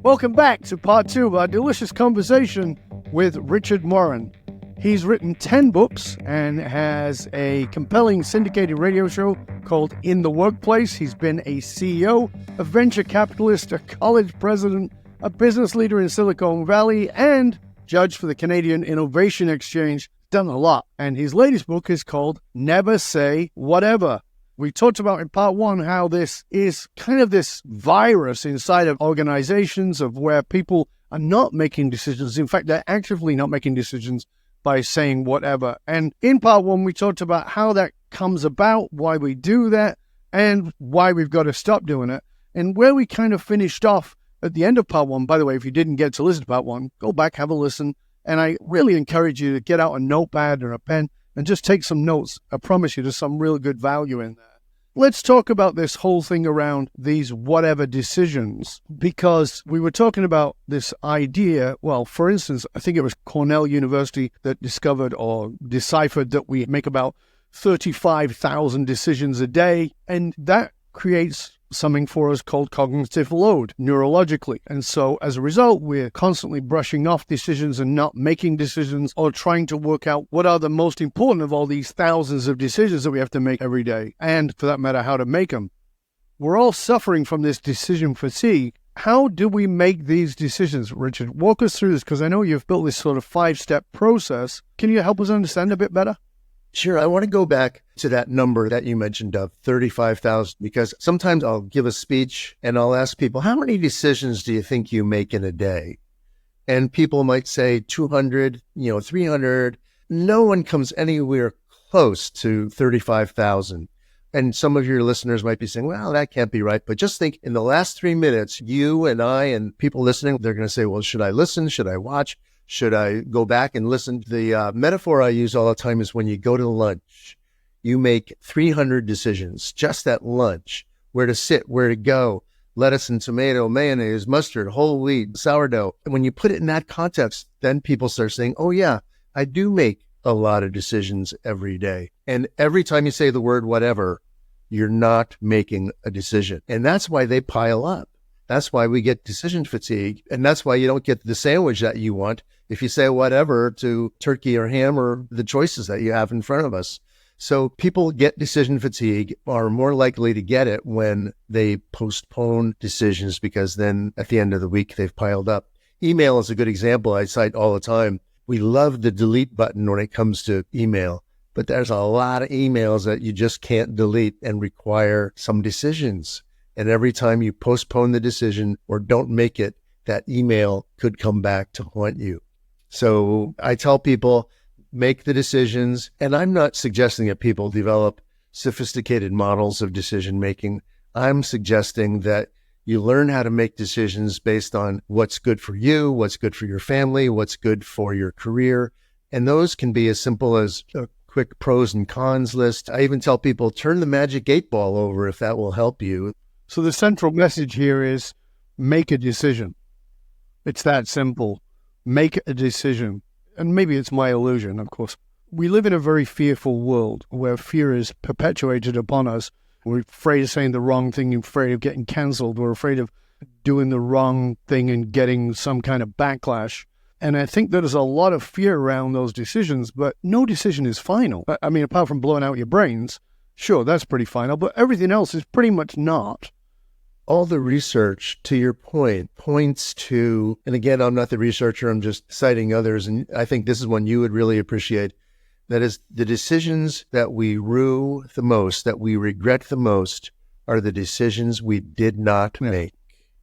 Welcome back to part 2 of our delicious conversation with Richard Morin. He's written 10 books and has a compelling syndicated radio show called In the Workplace. He's been a CEO, a venture capitalist, a college president, a business leader in Silicon Valley, and judge for the Canadian Innovation Exchange. Done a lot. And his latest book is called Never Say Whatever. We talked about in part 1 how this is kind of this virus inside of organizations of where people are not making decisions. In fact, they're actively not making decisions by saying whatever. And in part 1, we talked about how that comes about, why we do that, and why we've got to stop doing it. And where we kind of finished off at the end of part 1, by the way, if you didn't get to listen to part 1, go back, have a listen. And I really encourage you to get out a notepad or a pen and just take some notes. I promise you there's some real good value in there. Let's talk about this whole thing around these whatever decisions, because we were talking about this idea. Well, for instance, I think it was Cornell University that discovered or deciphered that we make about 35,000 decisions a day, and that creates something for us called cognitive load neurologically. And so as a result, we're constantly brushing off decisions and not making decisions, or trying to work out what are the most important of all these thousands of decisions that we have to make every day, and for that matter, how to make them. We're all suffering from this decision fatigue. How do we make these decisions? Richard, walk us through this, because I know you've built this sort of 5-step process. Can you help us understand a bit better? Sure. I want to go back to that number that you mentioned of 35,000, because sometimes I'll give a speech and I'll ask people, how many decisions do you think you make in a day? And people might say 200, 300. No one comes anywhere close to 35,000. And some of your listeners might be saying, well, that can't be right. But just think, in the last 3 minutes, you and I and people listening, they're going to say, well, should I listen? Should I watch? Should I go back and listen? The metaphor I use all the time is when you go to lunch, you make 300 decisions just at lunch: where to sit, where to go, lettuce and tomato, mayonnaise, mustard, whole wheat, sourdough. And when you put it in that context, then people start saying, oh yeah, I do make a lot of decisions every day. And every time you say the word whatever, you're not making a decision. And that's why they pile up. That's why we get decision fatigue. And that's why you don't get the sandwich that you want if you say whatever to turkey or ham or the choices that you have in front of us. So people get decision fatigue, are more likely to get it when they postpone decisions, because then at the end of the week, they've piled up. Email is a good example I cite all the time. We love the delete button when it comes to email, but there's a lot of emails that you just can't delete and require some decisions. And every time you postpone the decision or don't make it, that email could come back to haunt you. So I tell people, make the decisions. And I'm not suggesting that people develop sophisticated models of decision making. I'm suggesting that you learn how to make decisions based on what's good for you, what's good for your family, what's good for your career. And those can be as simple as a quick pros and cons list. I even tell people, turn the magic 8-ball over if that will help you. So the central message here is make a decision. It's that simple. Make a decision. And maybe it's my illusion, of course. We live in a very fearful world where fear is perpetuated upon us. We're afraid of saying the wrong thing, afraid of getting canceled. We're afraid of doing the wrong thing and getting some kind of backlash. And I think there's a lot of fear around those decisions, but no decision is final. I mean, apart from blowing out your brains, sure, that's pretty final, but everything else is pretty much not. All the research, to your point, points to, and again, I'm not the researcher, I'm just citing others, and I think this is one you would really appreciate, that is, the decisions that we rue the most, that we regret the most, are the decisions we did not make.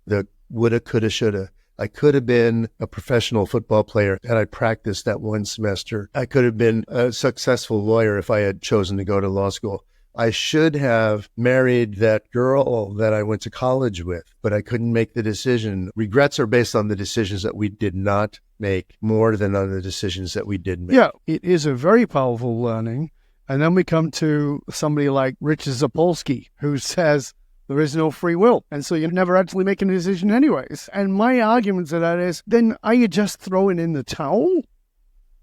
The woulda, coulda, shoulda. I could have been a professional football player had I practiced that one semester. I could have been a successful lawyer if I had chosen to go to law school. I should have married that girl that I went to college with, but I couldn't make the decision. Regrets are based on the decisions that we did not make more than on the decisions that we did make. Yeah, it is a very powerful learning. And then we come to somebody like Richard Zapolsky, who says there is no free will. And so you're never actually making a decision anyways. And my argument to that is, then are you just throwing in the towel?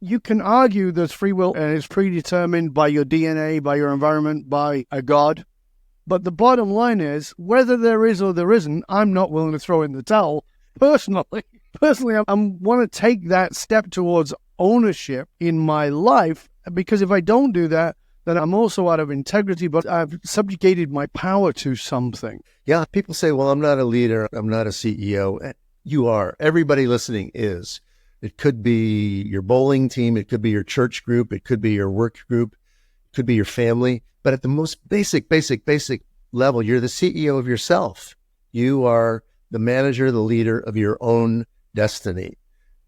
You can argue there's free will and it's predetermined by your DNA, by your environment, by a God. But the bottom line is, whether there is or there isn't, I'm not willing to throw in the towel. personally, I want to take that step towards ownership in my life, because if I don't do that, then I'm also out of integrity, but I've subjugated my power to something. Yeah, people say, well, I'm not a leader, I'm not a CEO. You are. Everybody listening is. It could be your bowling team, it could be your church group, it could be your work group, it could be your family. But at the most basic level, you're the CEO of yourself. You are the manager, the leader of your own destiny.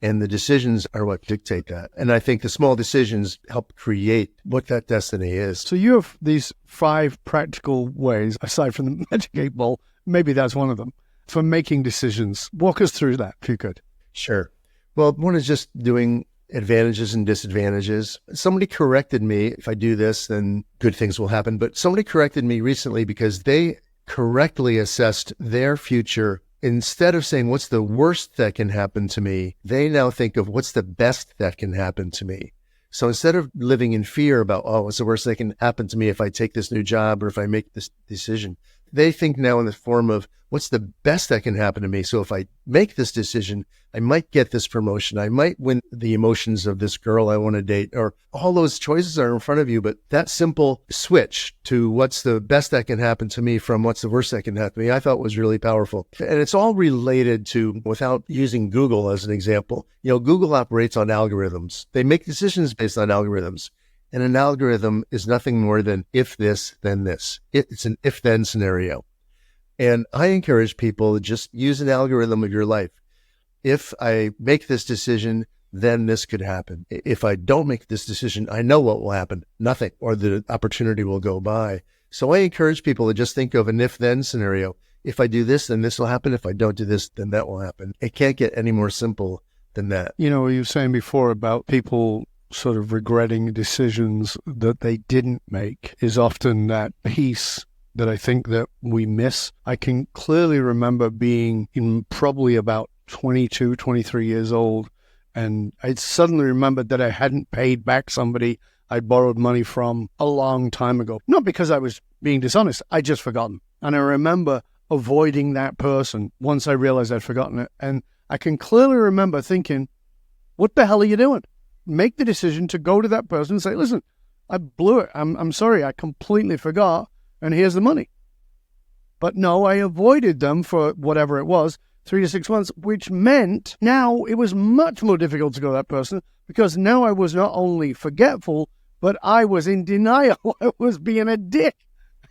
And the decisions are what dictate that. And I think the small decisions help create what that destiny is. So you have these 5 practical ways, aside from the Magic 8 Ball, maybe that's one of them, for making decisions. Walk us through that, if you could. Sure. Well, one is just doing advantages and disadvantages. Somebody corrected me. If I do this, then good things will happen. But somebody corrected me recently because they correctly assessed their future. Instead of saying, what's the worst that can happen to me, they now think of what's the best that can happen to me. So instead of living in fear about, oh, what's the worst that can happen to me if I take this new job or if I make this decision, they think now in the form of what's the best that can happen to me. So if I make this decision, I might get this promotion. I might win the emotions of this girl I want to date, or all those choices are in front of you. But that simple switch to what's the best that can happen to me from what's the worst that can happen to me, I thought was really powerful. And it's all related to, without using Google as an example, Google operates on algorithms. They make decisions based on algorithms. And an algorithm is nothing more than if this, then this. It's an if-then scenario. And I encourage people to just use an algorithm of your life. If I make this decision, then this could happen. If I don't make this decision, I know what will happen. Nothing, or the opportunity will go by. So I encourage people to just think of an if-then scenario. If I do this, then this will happen. If I don't do this, then that will happen. It can't get any more simple than that. You were saying before about people sort of regretting decisions that they didn't make is often that piece that I think that we miss. I can clearly remember being in probably about 22, 23 years old, and I suddenly remembered that I hadn't paid back somebody I'd borrowed money from a long time ago. Not because I was being dishonest, I'd just forgotten. And I remember avoiding that person once I realized I'd forgotten it. And I can clearly remember thinking, what the hell are you doing? Make the decision to go to that person and say, listen, I blew it. I'm sorry. I completely forgot. And here's the money. But no, I avoided them for whatever it was, 3 to 6 months, which meant now it was much more difficult to go to that person, because now I was not only forgetful, but I was in denial. I was being a dick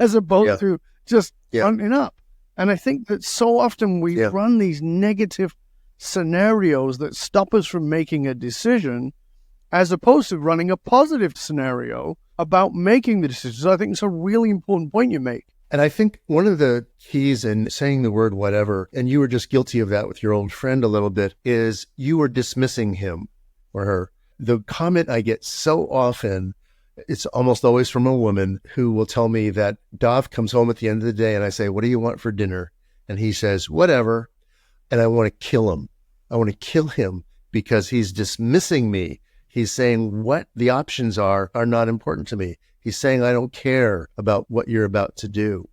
as opposed to just fronting up. And I think that so often we run these negative scenarios that stop us from making a decision, as opposed to running a positive scenario about making the decisions. I think it's a really important point you make. And I think one of the keys in saying the word whatever, and you were just guilty of that with your old friend a little bit, is you were dismissing him or her. The comment I get so often, it's almost always from a woman who will tell me that Dov comes home at the end of the day and I say, what do you want for dinner? And he says, whatever. And I want to kill him. I want to kill him because he's dismissing me. He's saying what the options are not important to me. He's saying, I don't care about what you're about to do.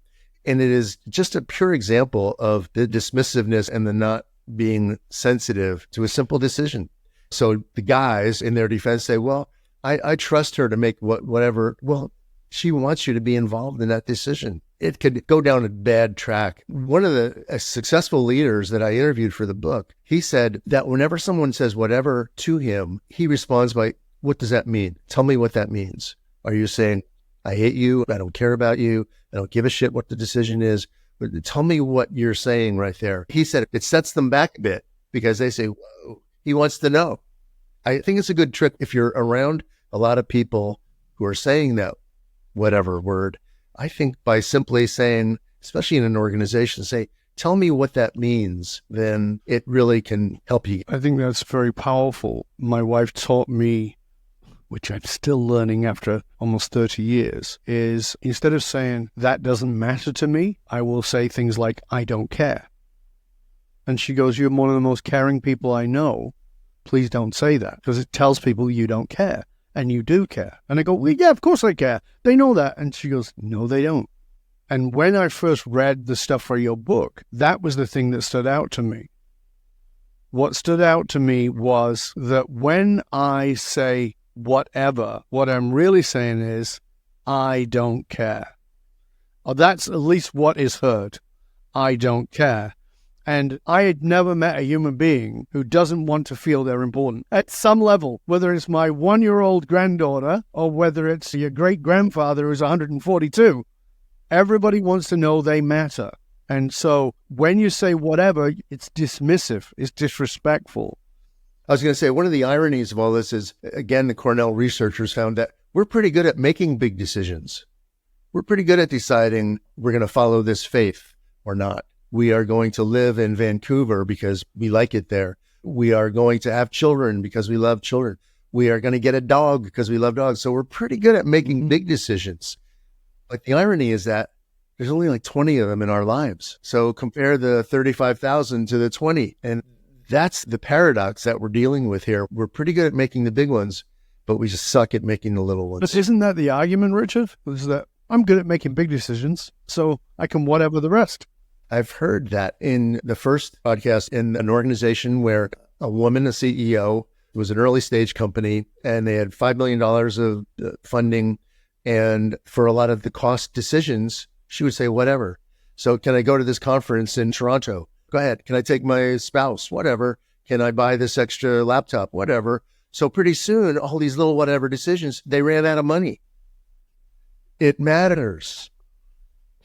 And it is just a pure example of the dismissiveness and the not being sensitive to a simple decision. So the guys in their defense say, well, I trust her to make whatever. Well, she wants you to be involved in that decision. It could go down a bad track. One of the successful leaders that I interviewed for the book, he said that whenever someone says whatever to him, he responds by, what does that mean? Tell me what that means. Are you saying, I hate you, I don't care about you, I don't give a shit what the decision is, but tell me what you're saying right there. He said it sets them back a bit because they say, whoa, he wants to know. I think it's a good trick if you're around a lot of people who are saying that whatever word. I think by simply saying, especially in an organization, say, tell me what that means, then it really can help you. I think that's very powerful. My wife taught me, which I'm still learning after almost 30 years, is instead of saying, that doesn't matter to me, I will say things like, I don't care. And she goes, you're one of the most caring people I know. Please don't say that, because it tells people you don't care. And you do care. And I go, well, yeah, of course I care. They know that. And she goes, no, they don't. And when I first read the stuff for your book, that was the thing that stood out to me. what stood out to me was that when I say whatever, what I'm really saying is, I don't care. Or that's at least what is heard. I don't care. And I had never met a human being who doesn't want to feel they're important at some level, whether it's my 1-year-old granddaughter or whether it's your great-grandfather who's 142. Everybody wants to know they matter. And so when you say whatever, it's dismissive, it's disrespectful. I was going to say, one of the ironies of all this is, again, the Cornell researchers found that we're pretty good at making big decisions. We're pretty good at deciding we're going to follow this faith or not. We are going to live in Vancouver because we like it there. We are going to have children because we love children. We are going to get a dog because we love dogs. So we're pretty good at making big decisions. But the irony is that there's only like 20 of them in our lives. So compare the 35,000 to the 20. And that's the paradox that we're dealing with here. We're pretty good at making the big ones, but we just suck at making the little ones. But isn't that the argument, Richard? Is that I'm good at making big decisions, so I can whatever the rest. I've heard that in the first podcast in an organization where a woman, a CEO, was an early stage company, and they had $5 million of funding. And for a lot of the cost decisions, she would say, whatever. So can I go to this conference in Toronto? Go ahead. Can I take my spouse? Whatever. Can I buy this extra laptop? Whatever. So pretty soon, all these little whatever decisions, they ran out of money. It matters.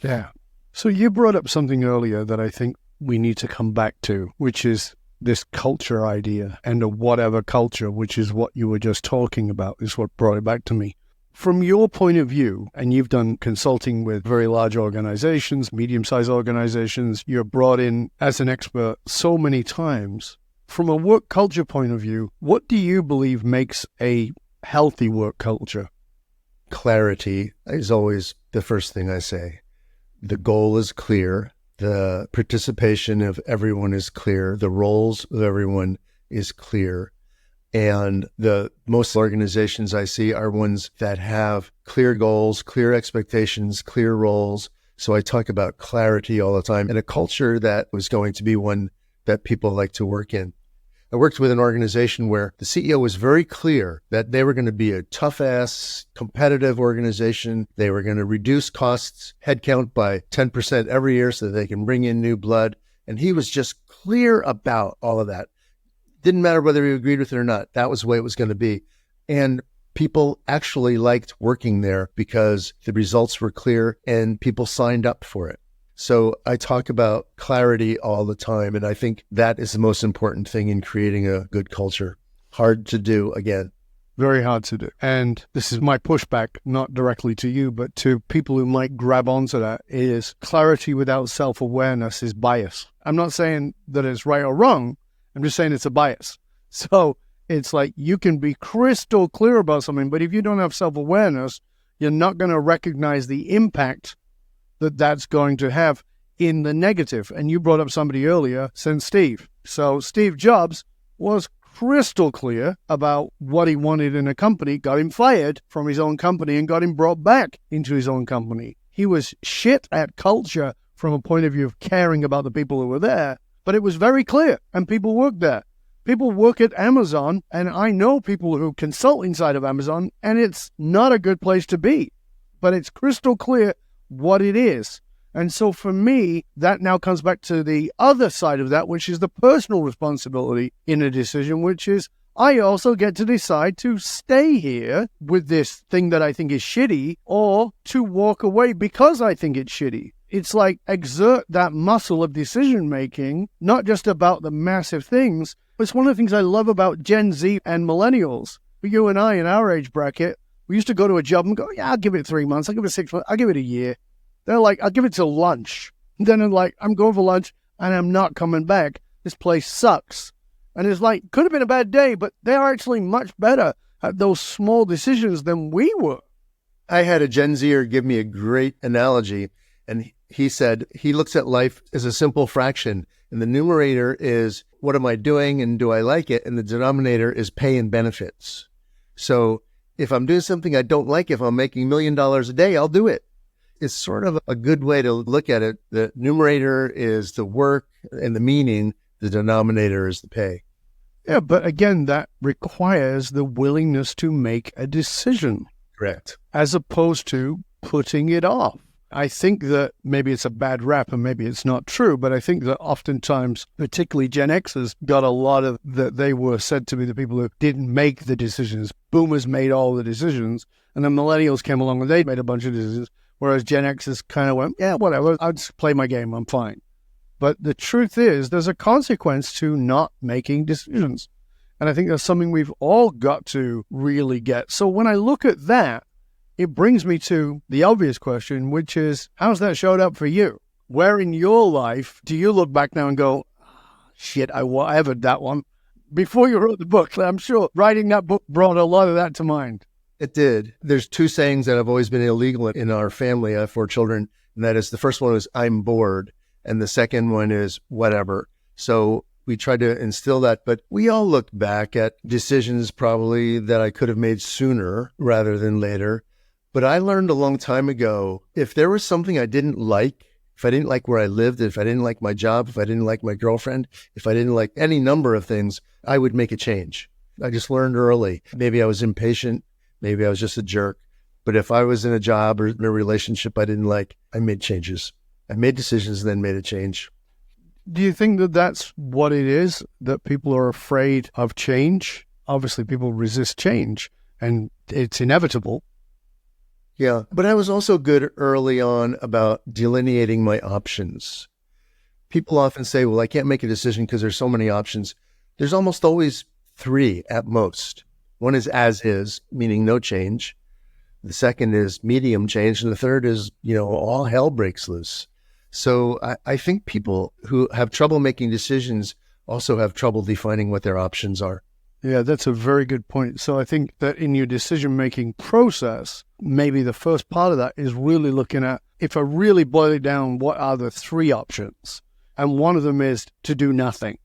Yeah. So you brought up something earlier that I think we need to come back to, which is this culture idea and a whatever culture, which is what you were just talking about, is what brought it back to me. From your point of view, and you've done consulting with very large organizations, medium-sized organizations, you're brought in as an expert so many times. From a work culture point of view, what do you believe makes a healthy work culture? Clarity is always the first thing I say. The goal is clear. The participation of everyone is clear. The roles of everyone is clear. And the most organizations I see are ones that have clear goals, clear expectations, clear roles. So I talk about clarity all the time, and a culture that was going to be one that people like to work in. I worked with an organization where the CEO was very clear that they were going to be a tough-ass, competitive organization. They were going to reduce costs, headcount by 10% every year so that they can bring in new blood. And he was just clear about all of that. Didn't matter whether he agreed with it or not. That was the way it was going to be. And people actually liked working there because the results were clear and people signed up for it. So I talk about clarity all the time, and I think that is the most important thing in creating a good culture. Hard to do, again. Very hard to do. And this is my pushback, not directly to you, but to people who might grab onto that, is clarity without self-awareness is bias. I'm not saying that it's right or wrong. I'm just saying it's a bias. So it's like you can be crystal clear about something, but if you don't have self-awareness, you're not going to recognize the impact that that's going to have in the negative. And you brought up somebody earlier, St. Steve. So Steve Jobs was crystal clear about what he wanted in a company, got him fired from his own company and got him brought back into his own company. He was shit at culture from a point of view of caring about the people who were there, but it was very clear, and people worked there. People work at Amazon, and I know people who consult inside of Amazon, and it's not a good place to be, but it's crystal clear what it is. And so for me, that now comes back to the other side of that, which is the personal responsibility in a decision, which is I also get to decide to stay here with this thing that I think is shitty or to walk away because I think it's shitty. It's like exert that muscle of decision making, not just about the massive things. It's one of the things I love about Gen Z and millennials. You and I in our age bracket, we used to go to a job and go, yeah, I'll give it 3 months. I'll give it 6 months. I'll give it a year. They're like, I'll give it till lunch. And then I'm like, I'm going for lunch and I'm not coming back. This place sucks. And it's like, could have been a bad day, but they are actually much better at those small decisions than we were. I had a Gen Zer give me a great analogy. And he said he looks at life as a simple fraction. And the numerator is, what am I doing and do I like it? And the denominator is pay and benefits. So if I'm doing something I don't like, if I'm making $1 million a day, I'll do it. It's sort of a good way to look at it. The numerator is the work and the meaning. The denominator is the pay. Yeah, but again, that requires the willingness to make a decision. Correct. As opposed to putting it off. I think that maybe it's a bad rap and maybe it's not true, but I think that oftentimes, particularly Gen Xers, got a lot of that. They were said to be the people who didn't make the decisions. Boomers made all the decisions, and then millennials came along and they made a bunch of decisions, whereas Gen Xers kind of went, yeah, whatever, I'll just play my game, I'm fine. But the truth is, there's a consequence to not making decisions. And I think that's something we've all got to really get. So when I look at that, it brings me to the obvious question, which is, how's that showed up for you? Where in your life do you look back now and go, shit, I ever that one? Before you wrote the book, I'm sure writing that book brought a lot of that to mind. It did. There's two sayings that have always been illegal in our family. I have 4 children. And that is, the first one is, I'm bored. And the second one is, whatever. So we tried to instill that, but we all look back at decisions probably that I could have made sooner rather than later. But I learned a long time ago, if there was something I didn't like, if I didn't like where I lived, if I didn't like my job, if I didn't like my girlfriend, if I didn't like any number of things, I would make a change. I just learned early. Maybe I was impatient. Maybe I was just a jerk. But if I was in a job or in a relationship I didn't like, I made changes. I made decisions and then made a change. Do you think that that's what it is, that people are afraid of change? Obviously, people resist change, and it's inevitable. Yeah, but I was also good early on about delineating my options. People often say, well, I can't make a decision because there's so many options. There's almost always 3 at most. One is as is, meaning no change. The second is medium change. And the third is, all hell breaks loose. So I think people who have trouble making decisions also have trouble defining what their options are. Yeah, that's a very good point. So I think that in your decision-making process, maybe the first part of that is really looking at, if I really boil it down, what are the 3 options? And one of them is to do nothing.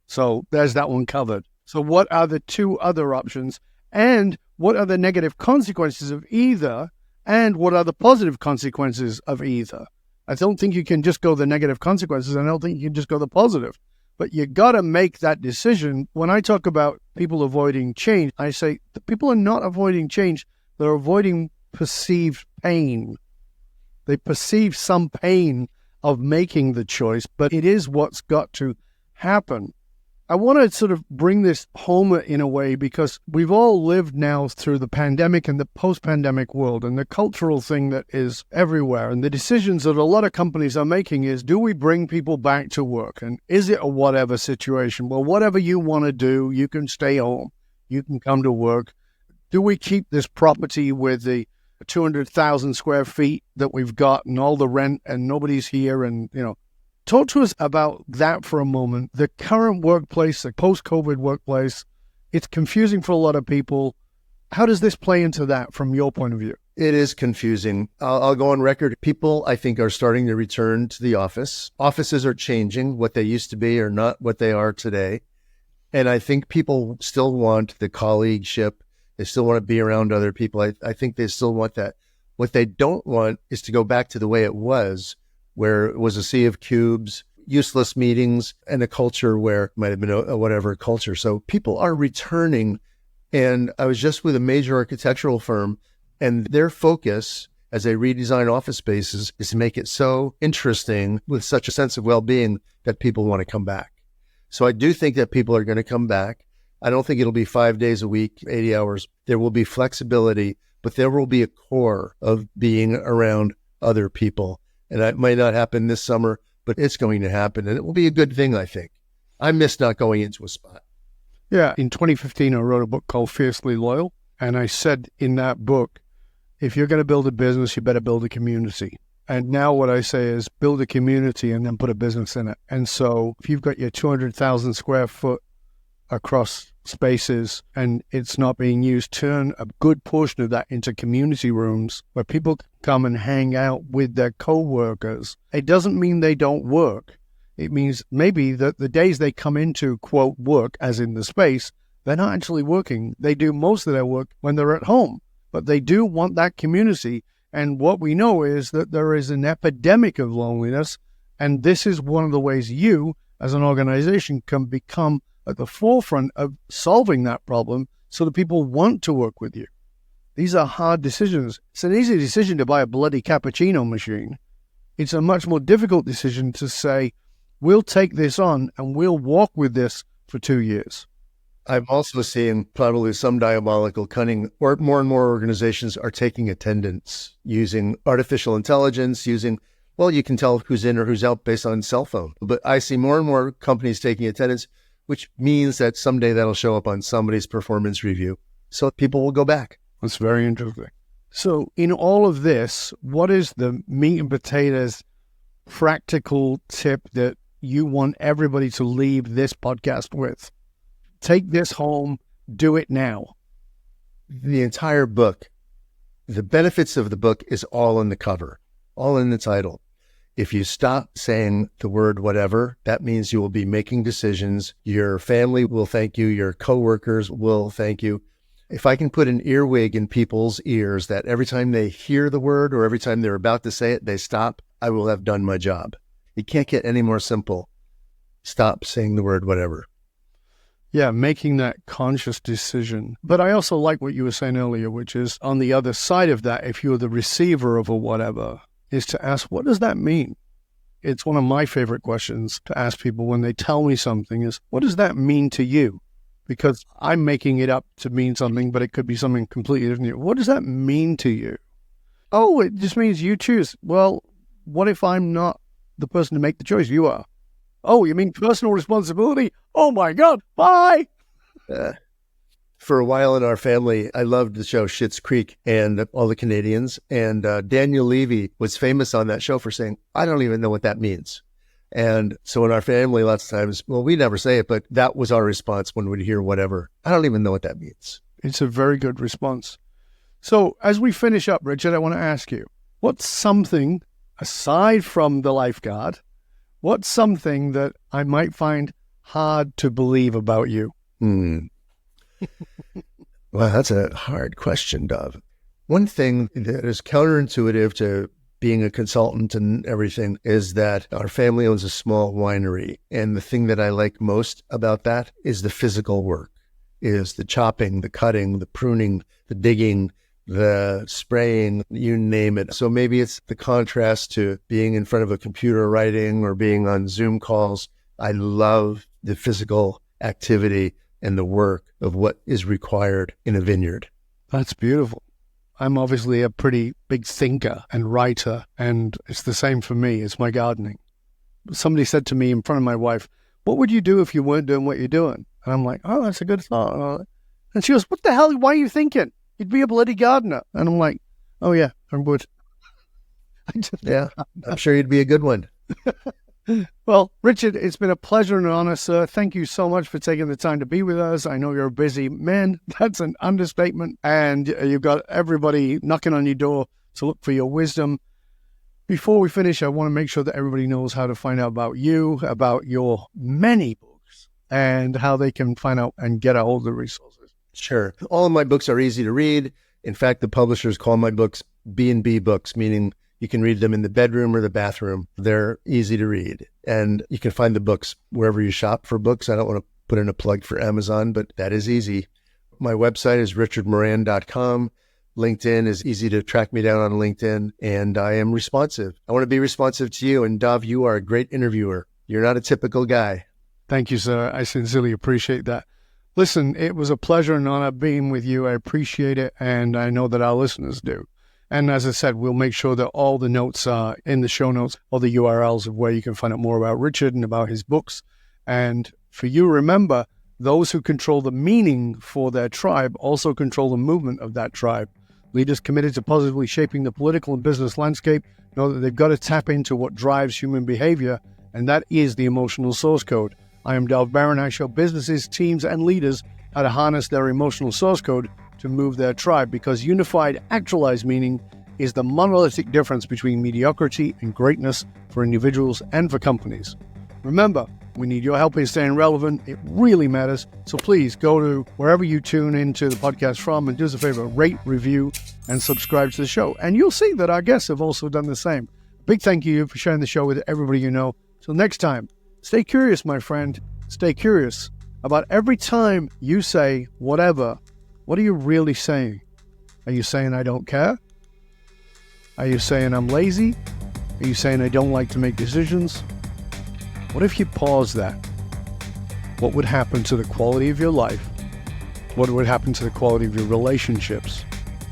So there's that one covered. So what are the 2 other options? And what are the negative consequences of either? And what are the positive consequences of either? I don't think you can just go the negative consequences. I don't think you can just go the positive. But you got to make that decision. When I talk about people avoiding change, I say the people are not avoiding change. They're avoiding perceived pain. They perceive some pain of making the choice, but it is what's got to happen. I want to sort of bring this home in a way, because we've all lived now through the pandemic and the post-pandemic world and the cultural thing that is everywhere. And the decisions that a lot of companies are making is, do we bring people back to work? And is it a whatever situation? Well, whatever you want to do, you can stay home. You can come to work. Do we keep this property with the 200,000 square feet that we've got and all the rent and nobody's here? And, talk to us about that for a moment. The current workplace, the post-COVID workplace, it's confusing for a lot of people. How does this play into that from your point of view? It is confusing. I'll go on record. People, I think, are starting to return to the office. Offices are changing. What they used to be are not what they are today. And I think people still want the colleagueship. They still want to be around other people. I think they still want that. What they don't want is to go back to the way it was, where it was a sea of cubes, useless meetings, and a culture where it might have been a whatever culture. So people are returning. And I was just with a major architectural firm, and their focus as they redesign office spaces is to make it so interesting with such a sense of well-being that people want to come back. So I do think that people are going to come back. I don't think it'll be 5 days a week, 80 hours. There will be flexibility, but there will be a core of being around other people. And that might not happen this summer, but it's going to happen. And it will be a good thing, I think. I miss not going into a spot. Yeah. In 2015, I wrote a book called Fiercely Loyal. And I said in that book, if you're going to build a business, you better build a community. And now what I say is build a community and then put a business in it. And so if you've got your 200,000 square foot across spaces and it's not being used, turn a good portion of that into community rooms where people come and hang out with their co-workers. It doesn't mean they don't work. It means maybe that the days they come into, quote, work, as in the space, they're not actually working. They do most of their work when they're at home, but they do want that community. And what we know is that there is an epidemic of loneliness, and this is one of the ways you, as an organization can become at the forefront of solving that problem so that people want to work with you. These are hard decisions. It's an easy decision to buy a bloody cappuccino machine. It's a much more difficult decision to say, we'll take this on and we'll walk with this for 2 years. I'm also seeing probably some diabolical cunning, or more and more organizations are taking attendance using artificial intelligence, well, you can tell who's in or who's out based on cell phone. But I see more and more companies taking attendance, which means that someday that'll show up on somebody's performance review. So people will go back. That's very interesting. So in all of this, what is the meat and potatoes practical tip that you want everybody to leave this podcast with? Take this home, do it now. The entire book, the benefits of the book is all in the cover, all in the title. If you stop saying the word whatever, that means you will be making decisions. Your family will thank you. Your coworkers will thank you. If I can put an earwig in people's ears that every time they hear the word or every time they're about to say it, they stop, I will have done my job. It can't get any more simple. Stop saying the word whatever. Yeah, making that conscious decision. But I also like what you were saying earlier, which is on the other side of that, if you're the receiver of a whatever, is to ask, what does that mean? It's one of my favorite questions to ask people when they tell me something is, what does that mean to you? Because I'm making it up to mean something, but it could be something completely different. What does that mean to you? Oh, it just means you choose. Well, what if I'm not the person to make the choice? You are. Oh, you mean personal responsibility? Oh my God, bye! For a while in our family, I loved the show Schitt's Creek and all the Canadians. And Daniel Levy was famous on that show for saying, I don't even know what that means. And so in our family, lots of times, well, we never say it, but that was our response when we'd hear whatever. I don't even know what that means. It's a very good response. So as we finish up, Richard, I want to ask you, what's something, aside from the lifeguard, what's something that I might find hard to believe about you? Well, that's a hard question, Dov. One thing that is counterintuitive to being a consultant and everything is that our family owns a small winery. And the thing that I like most about that is the physical work, is the chopping, the cutting, the pruning, the digging, the spraying, you name it. So maybe it's the contrast to being in front of a computer writing or being on Zoom calls. I love the physical activity and the work of what is required in a vineyard. That's beautiful. I'm obviously a pretty big thinker and writer, and it's the same for me. It's my gardening. Somebody said to me in front of my wife, what would you do if you weren't doing what you're doing? And I'm like, oh, that's a good thought. And she goes, what the hell? Why are you thinking? You'd be a bloody gardener. And I'm like, oh yeah, I would. Yeah, I'm sure you'd be a good one. Well, Richard, it's been a pleasure and an honor, sir. Thank you so much for taking the time to be with us. I know you're a busy man. That's an understatement. And you've got everybody knocking on your door to look for your wisdom. Before we finish, I want to make sure that everybody knows how to find out about you, about your many books, and how they can find out and get a hold of the resources. Sure. All of my books are easy to read. In fact, the publishers call my books B&B books, meaning you can read them in the bedroom or the bathroom. They're easy to read. And you can find the books wherever you shop for books. I don't want to put in a plug for Amazon, but that is easy. My website is richardmoran.com. LinkedIn is easy to track me down on LinkedIn, and I am responsive. I want to be responsive to you. And Dov, you are a great interviewer. You're not a typical guy. Thank you, sir. I sincerely appreciate that. Listen, it was a pleasure and honor being with you. I appreciate it, and I know that our listeners do. And as I said, we'll make sure that all the notes are in the show notes, all the URLs of where you can find out more about Richard and about his books. And for you, remember, those who control the meaning for their tribe also control the movement of that tribe. Leaders committed to positively shaping the political and business landscape know that they've got to tap into what drives human behavior, and that is the emotional source code. I am Dov Baron. I show businesses, teams, and leaders how to harness their emotional source code to move their tribe, because unified, actualized meaning is the monolithic difference between mediocrity and greatness for individuals and for companies. Remember, we need your help in staying relevant. It really matters. So please go to wherever you tune into the podcast from and do us a favor, rate, review, and subscribe to the show. And you'll see that our guests have also done the same. Big thank you for sharing the show with everybody you know. Till next time, Stay curious, my friend. Stay curious about every time you say whatever. What are you really saying? Are you saying I don't care? Are you saying I'm lazy? Are you saying I don't like to make decisions? What if you pause that? What would happen to the quality of your life? What would happen to the quality of your relationships?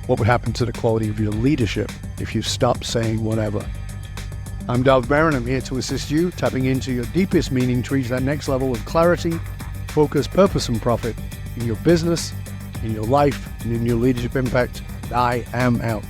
What would happen to the quality of your leadership if you stopped saying whatever? I'm Dov Baron. I'm here to assist you, tapping into your deepest meaning to reach that next level of clarity, focus, purpose, and profit in your business, in your life, and in your leadership impact. I am out.